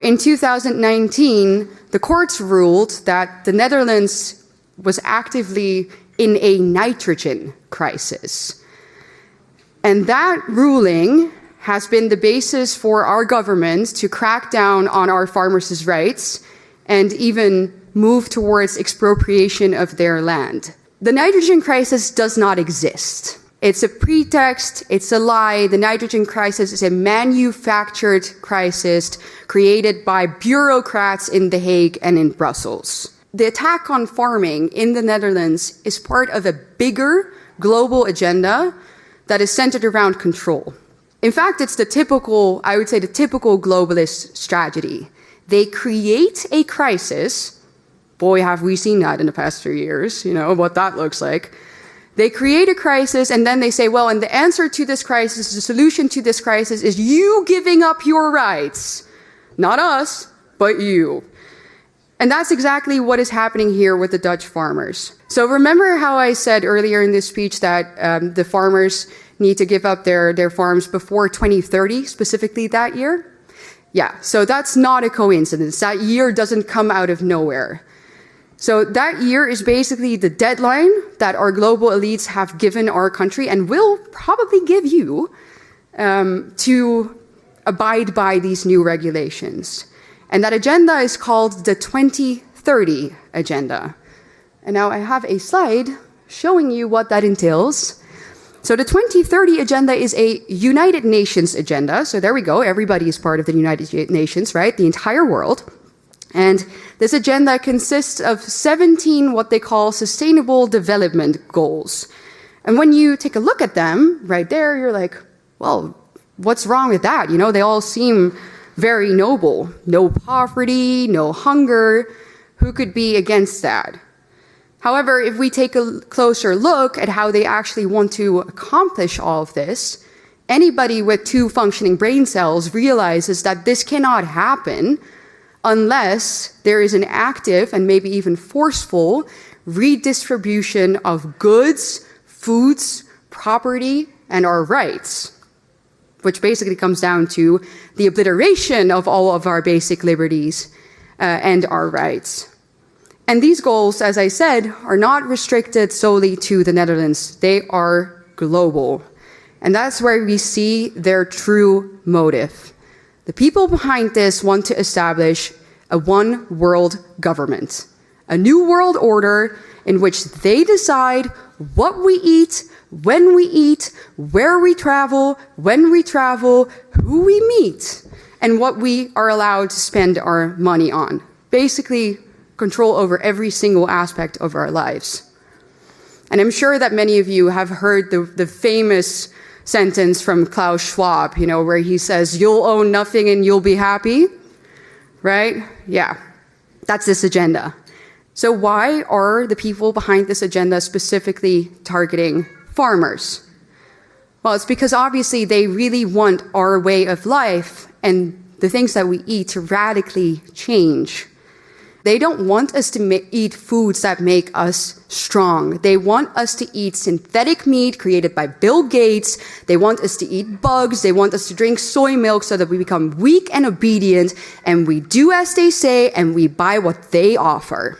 In 2019, the courts ruled that the Netherlands was actively in a nitrogen crisis. And that ruling has been the basis for our government to crack down on our farmers' rights and even move towards expropriation of their land. The nitrogen crisis does not exist. It's a pretext, it's a lie. The nitrogen crisis is a manufactured crisis created by bureaucrats in The Hague and in Brussels. The attack on farming in the Netherlands is part of a bigger global agenda that is centered around control. In fact, it's the typical globalist strategy. They create a crisis. Boy, have we seen that in the past few years, what that looks like. They create a crisis and then they say, well, and the answer to this crisis, the solution to this crisis is you giving up your rights. Not us, but you. And that's exactly what is happening here with the Dutch farmers. So remember how I said earlier in this speech that the farmers need to give up their farms before 2030, specifically that year? Yeah, so that's not a coincidence. That year doesn't come out of nowhere. So that year is basically the deadline that our global elites have given our country and will probably give you to abide by these new regulations. And that agenda is called the 2030 Agenda. And now I have a slide showing you what that entails. So the 2030 Agenda is a United Nations agenda. So there we go. Everybody is part of the United Nations, right? The entire world. And this agenda consists of 17 what they call sustainable development goals. And when you take a look at them right there, you're like, well, what's wrong with that? They all seem very noble. No poverty, no hunger. Who could be against that? However, if we take a closer look at how they actually want to accomplish all of this, anybody with 2 functioning brain cells realizes that this cannot happen unless there is an active and maybe even forceful redistribution of goods, foods, property, and our rights, which basically comes down to the obliteration of all of our basic liberties and our rights. And these goals, as I said, are not restricted solely to the Netherlands. They are global. And that's where we see their true motive. The people behind this want to establish a one-world government, a new world order in which they decide what we eat, when we eat, where we travel, when we travel, who we meet, and what we are allowed to spend our money on. Basically, control over every single aspect of our lives. And I'm sure that many of you have heard the famous sentence from Klaus Schwab, where he says, you'll own nothing and you'll be happy, right? Yeah, that's this agenda. So why are the people behind this agenda specifically targeting farmers? Well, it's because obviously they really want our way of life and the things that we eat to radically change. They don't want us to eat foods that make us strong. They want us to eat synthetic meat created by Bill Gates. They want us to eat bugs. They want us to drink soy milk so that we become weak and obedient, and we do as they say, and we buy what they offer.